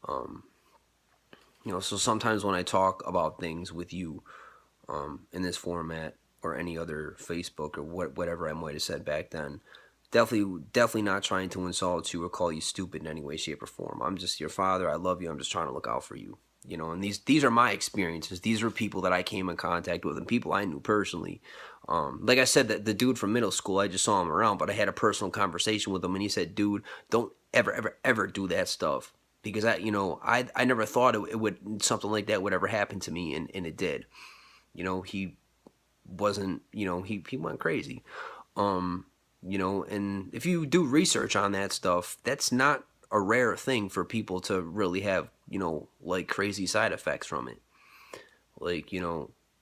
Um, so sometimes when I talk about things with you in this format or any other Facebook or whatever I might have said back then, definitely not trying to insult you or call you stupid in any way, shape, or form. I'm just your father. I love you. I'm just trying to look out for you. And these are my experiences. These are people that I came in contact with and people I knew personally. Like I said, that the dude from middle school, I just saw him around, but I had a personal conversation with him, and he said, "Dude, don't ever do that stuff." Because I never thought it would something like that would ever happen to me, and it did. He wasn't, he went crazy. Um, and if you do research on that stuff, that's not a rare thing for people to really have, like crazy side effects from it. Like,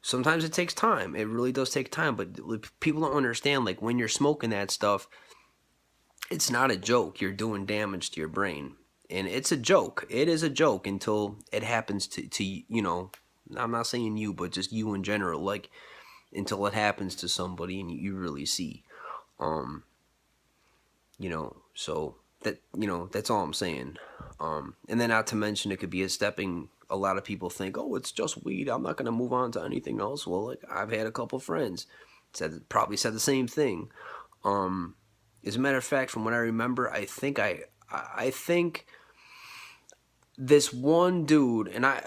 sometimes it takes time. It really does take time, but people don't understand, like, when you're smoking that stuff, it's not a joke. You're doing damage to your brain. And it's a joke. It is a joke until it happens to I'm not saying you, but just you in general. Like, until it happens to somebody and you really see. Um, so that's all I'm saying. And then not to mention it could be a stepping. A lot of people think, oh, it's just weed. I'm not gonna move on to anything else. Well, like I've had a couple friends probably said the same thing. Um, as a matter of fact, from what I remember, I think this one dude, and I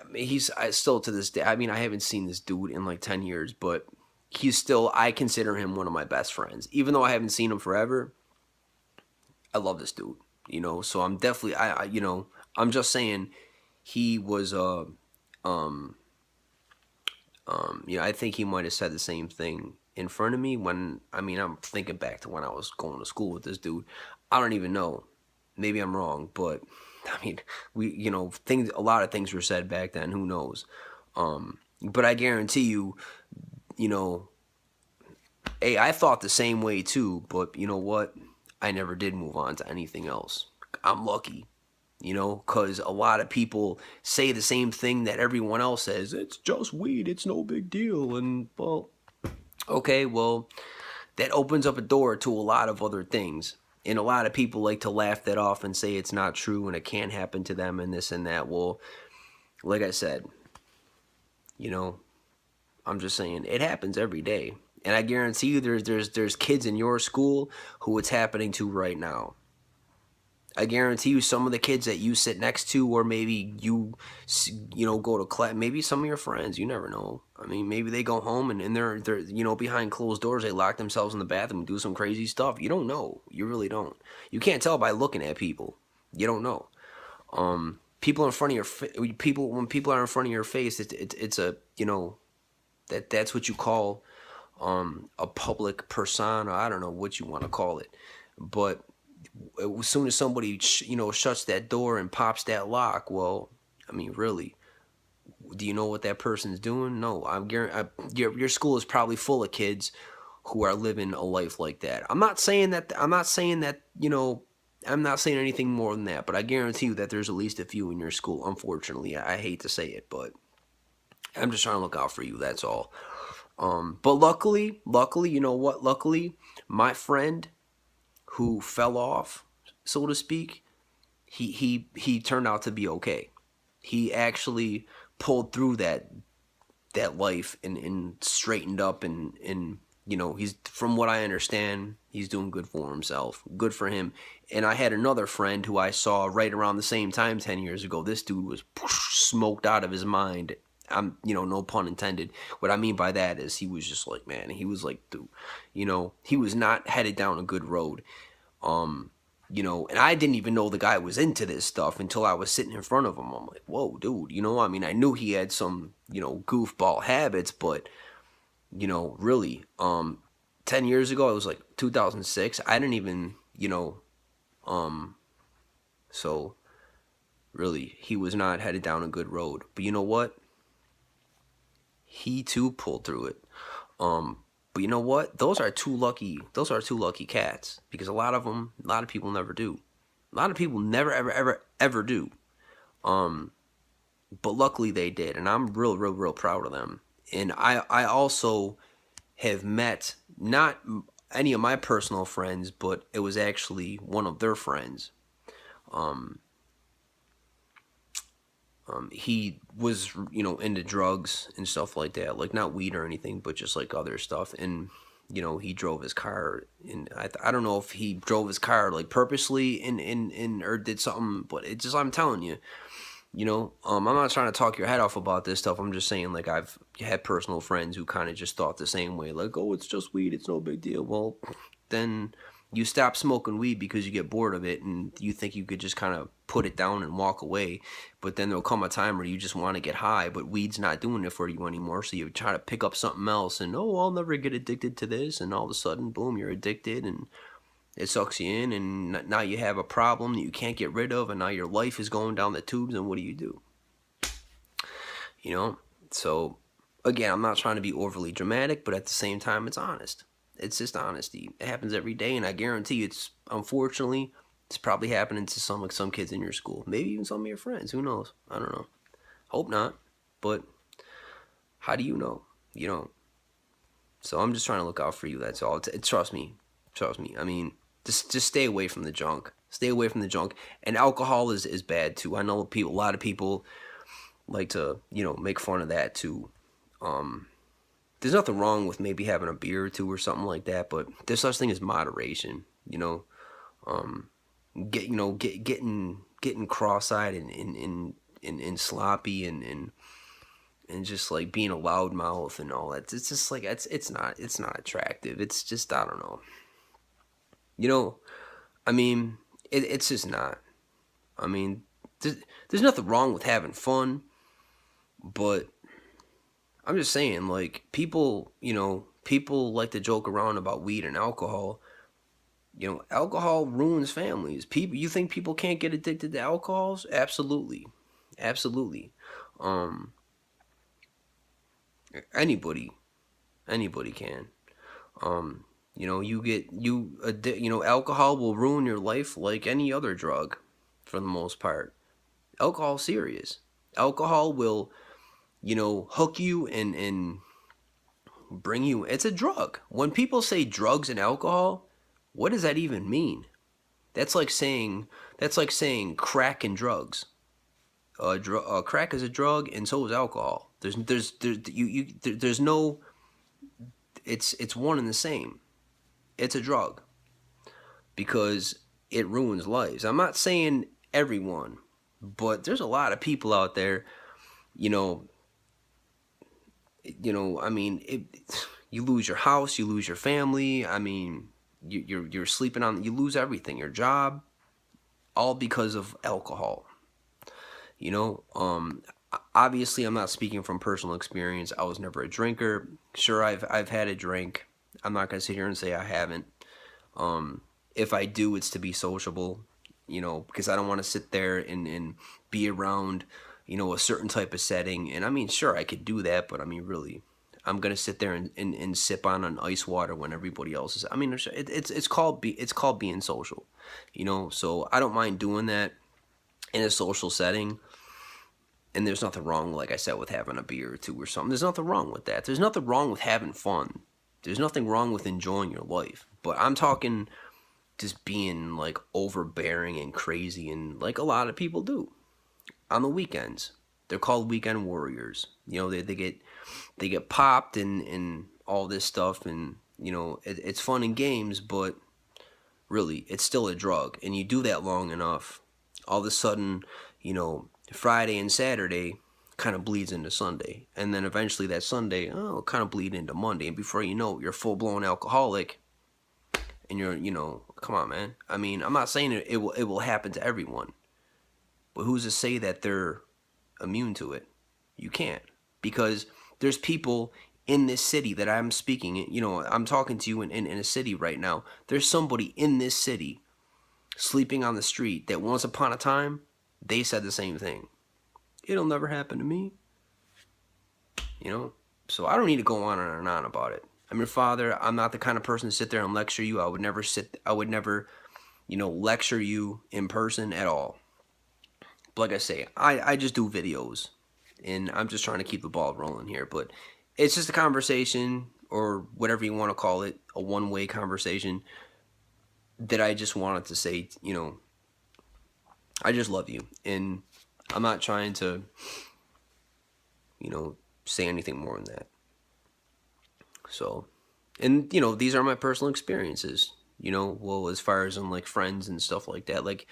still to this day. I mean, I haven't seen this dude in like 10 years, but I consider him one of my best friends, even though I haven't seen him forever. I love this dude, So I'm definitely, I'm just saying, he was um I think he might have said the same thing in front of me when I'm thinking back to when I was going to school with this dude. I don't even know. Maybe I'm wrong, but I mean, things. A lot of things were said back then. Who knows? But I guarantee you, you know, hey, I thought the same way too. But you know what? I never did move on to anything else. I'm lucky, because a lot of people say the same thing that everyone else says. It's just weed. It's no big deal. And well, okay, well, that opens up a door to a lot of other things. And a lot of people like to laugh that off and say it's not true and it can't happen to them and this and that. Well, like I said, you know, I'm just saying it happens every day. And I guarantee you there's kids in your school who it's happening to right now. I guarantee you some of the kids that you sit next to, or maybe go to class, maybe some of your friends, you never know. I mean, maybe they go home and they're behind closed doors, they lock themselves in the bathroom and do some crazy stuff. You don't know. You really don't. You can't tell by looking at people. You don't know. People in front of people, when people are in front of your face, it's a, that's what you call a public persona. I don't know what you want to call it, but as soon as somebody shuts that door and pops that lock, well, I mean, really, do you know what that person's doing? No, I'm guarantee your school is probably full of kids who are living a life like that. I'm not saying that. I'm not saying that. I'm not saying anything more than that. But I guarantee you that there's at least a few in your school. Unfortunately, I hate to say it, but I'm just trying to look out for you. That's all. But luckily, you know what? Luckily, my friend who fell off, so to speak, he turned out to be okay. He actually pulled through that life and straightened up and he's, from what I understand, he's doing good for himself. Good for him. And I had another friend who I saw right around the same time 10 years ago. This dude was smoked out of his mind. I'm, no pun intended. What I mean by that is he was just like, man, he was like, dude, he was not headed down a good road. Um, and I didn't even know the guy was into this stuff until I was sitting in front of him. I'm like, whoa, dude, I mean, I knew he had some, goofball habits, but, really, 10 years ago, it was like 2006. I didn't even, um, so really, he was not headed down a good road. But you know what? He too pulled through it. Um, but you know what? Those are two lucky cats because a lot of people never do. A lot of people never, ever do. Um, but luckily they did, and I'm real proud of them. And I also have met not any of my personal friends, but it was actually one of their friends. Um, he was, into drugs and stuff like that, like not weed or anything, but just like other stuff. And he drove his car, and I don't know if he drove his car like purposely or did something, but it just, I'm telling you, I'm not trying to talk your head off about this stuff. I'm just saying, like, I've had personal friends who kind of just thought the same way, like, oh, it's just weed, it's no big deal. Well, then you stop smoking weed because you get bored of it and you think you could just kind of put it down and walk away. But then there'll come a time where you just want to get high, but weed's not doing it for you anymore. So you try to pick up something else and, oh, I'll never get addicted to this. And all of a sudden, boom, you're addicted and it sucks you in. And now you have a problem that you can't get rid of. And now your life is going down the tubes. And what do? You know? So, again, I'm not trying to be overly dramatic, but at the same time, it's honest. It's just honesty. It happens every day, and I guarantee it's, unfortunately, it's probably happening to some kids in your school. Maybe even some of your friends. Who knows? I don't know. Hope not. But how do you know? You don't. So I'm just trying to look out for you. That's all. Trust me. Trust me. I mean, just stay away from the junk. Stay away from the junk. And alcohol is bad too. I know a lot of people like to, make fun of that too. There's nothing wrong with maybe having a beer or two or something like that, but there's such thing as moderation. Um, getting cross-eyed and sloppy and just like being a loudmouth and all that. It's just like it's not attractive. It's just, I don't know. You know, I mean, it's just not. I mean, there's nothing wrong with having fun, but I'm just saying, like, people like to joke around about weed and alcohol. Alcohol ruins families. You think people can't get addicted to alcohols? Absolutely, absolutely. Um, anybody, anybody can. Alcohol will ruin your life like any other drug, for the most part. Alcohol's serious. Alcohol will, hook you and bring you. It's a drug. When people say drugs and alcohol, what does that even mean? That's like saying crack and drugs. Crack is a drug, and so is alcohol. There's no. It's one and the same. It's a drug because it ruins lives. I'm not saying everyone, but there's a lot of people out there. You know. I mean, you lose your house, you lose your family. I mean, you're sleeping on. You lose everything, your job, all because of alcohol. You know, obviously, I'm not speaking from personal experience. I was never a drinker. Sure, I've had a drink. I'm not gonna sit here and say I haven't. If I do, it's to be sociable. Because I don't want to sit there and be around, a certain type of setting. And I mean, sure, I could do that, but I mean, really, I'm gonna sit there and sip on an ice water when everybody else is. I mean, it's called being social. So I don't mind doing that in a social setting. And there's nothing wrong, like I said, with having a beer or two or something. There's nothing wrong with that. There's nothing wrong with having fun. There's nothing wrong with enjoying your life. But I'm talking just being like overbearing and crazy, and like a lot of people do on the weekends. They're called weekend warriors. They get popped and all this stuff, and it's fun and games, but really it's still a drug. And you do that long enough, all of a sudden, Friday and Saturday kind of bleeds into Sunday, and then eventually that Sunday, kind of bleed into Monday, and before you know it, you're full blown alcoholic, and come on, man. I mean, I'm not saying it will happen to everyone, but who's to say that they're immune to it? You can't, because there's people in this city that I'm speaking. I'm talking to you in a city right now. There's somebody in this city sleeping on the street that once upon a time they said the same thing. It'll never happen to me. So I don't need to go on and on about it. I'm your father. I'm not the kind of person to sit there and lecture you. I would never, lecture you in person at all. But like I say, I just do videos, and I'm just trying to keep the ball rolling here. But it's just a conversation, or whatever you want to call it, a one-way conversation that I just wanted to say, I just love you. And I'm not trying to, say anything more than that. So, and these are my personal experiences. Well, as far as in like friends and stuff like that. Like,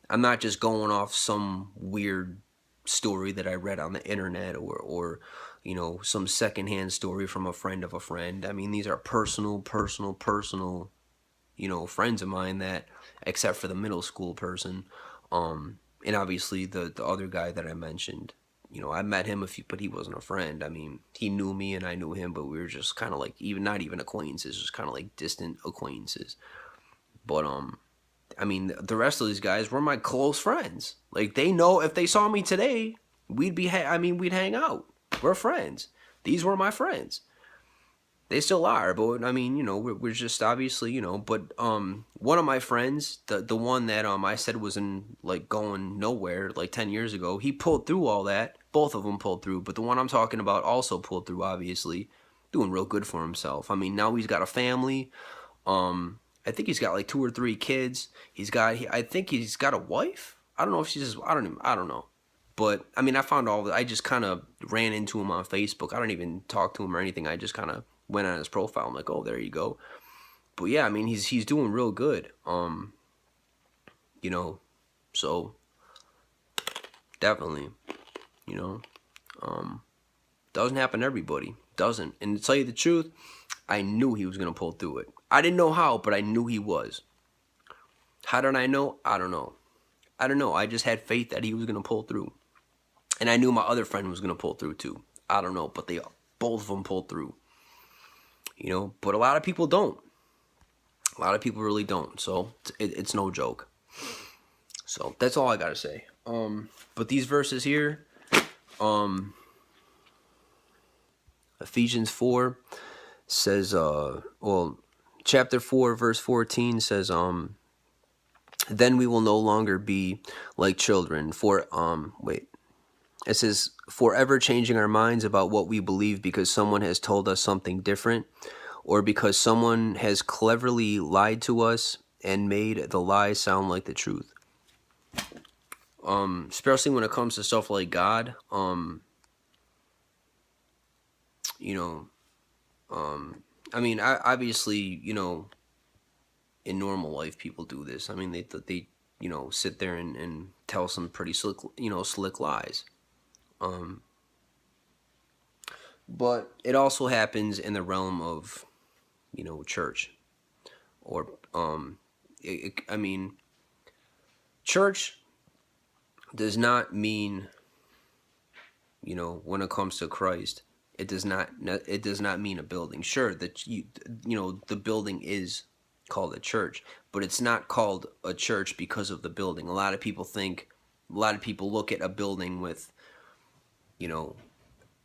I'm not just going off some weird story that I read on the internet, or some secondhand story from a friend of a friend. I mean, these are personal, friends of mine that, except for the middle school person, and obviously the other guy that I mentioned. I met him but he wasn't a friend. I mean, he knew me and I knew him, but we were just kind of like even not even acquaintances, just kind of like distant acquaintances. But I mean, the rest of these guys were my close friends. Like they know if they saw me today, we'd hang out. We're friends. These were my friends. They still are, but I mean, we're just obviously, but one of my friends, the one that I said was in like going nowhere like 10 years ago, he pulled through all that. Both of them pulled through, but the one I'm talking about also pulled through, obviously, doing real good for himself. I mean, now he's got a family. I think he's got like 2 or 3 kids. I think he's got a wife. I don't know if she's just, I don't know. But I mean, I found all that. I just kind of ran into him on Facebook. I don't even talk to him or anything. I just kind of went on his profile. I'm like, oh, there you go. But yeah, I mean, he's doing real good. You know, so definitely, you know, doesn't happen to everybody. Doesn't. And to tell you the truth, I knew he was gonna pull through it. I didn't know how, but I knew he was. How did I know? I don't know. I don't know. I just had faith that he was gonna pull through, and I knew my other friend was gonna pull through too. I don't know, but they both of them pulled through. But a lot of people don't. A lot of people really don't. So it's no joke. So that's all I gotta say. But these verses here, Ephesians 4 says, chapter 4, verse 14 says, then we will no longer be like children. It says, forever changing our minds about what we believe because someone has told us something different, or because someone has cleverly lied to us and made the lie sound like the truth. Especially when it comes to stuff like God, I mean, obviously, in normal life, people do this. I mean, they sit there and tell some pretty slick lies. But it also happens in the realm of, church, or I mean, church does not mean, when it comes to Christ, it does not mean a building. Sure, that the building is called a church, but it's not called a church because of the building. A lot of people look at a building with,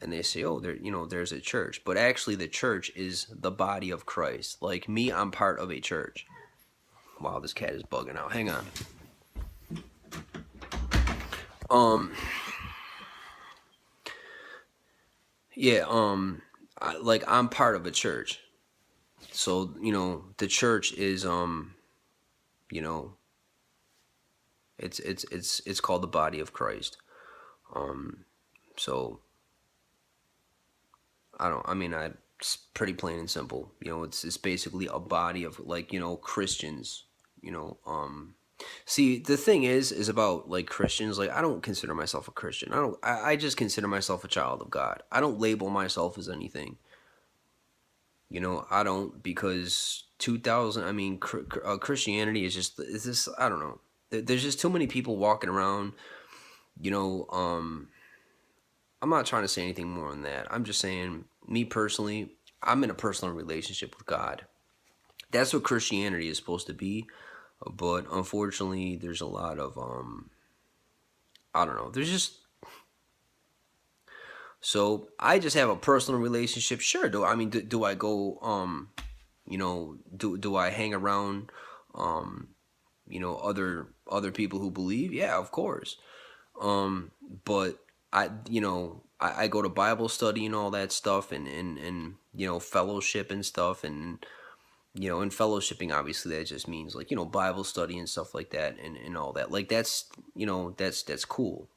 and they say, oh, there's a church, but actually the church is the body of Christ. Like me, I'm part of a church. Wow, this cat is bugging out. Hang on. Yeah, I'm part of a church. So, the church is you know, it's called the body of Christ. So it's pretty plain and simple. It's basically a body of like, Christians, See, the thing is about like Christians, like I don't consider myself a Christian. I just consider myself a child of God. I don't label myself as anything. I don't, because 2000, I mean, Christianity is this, I don't know. There's just too many people walking around, you know, um, I'm not trying to say anything more than that. I'm just saying, me personally, I'm in a personal relationship with God. That's what Christianity is supposed to be. But unfortunately, there's a lot of, I don't know, there's just, so I just have a personal relationship. Sure, do I go, do I hang around, um, other people who believe? Yeah, of course. Um, but I go to Bible study and all that stuff, and fellowship and stuff, and and fellowshipping, obviously that just means like Bible study and stuff like that, and all that. Like that's that's cool.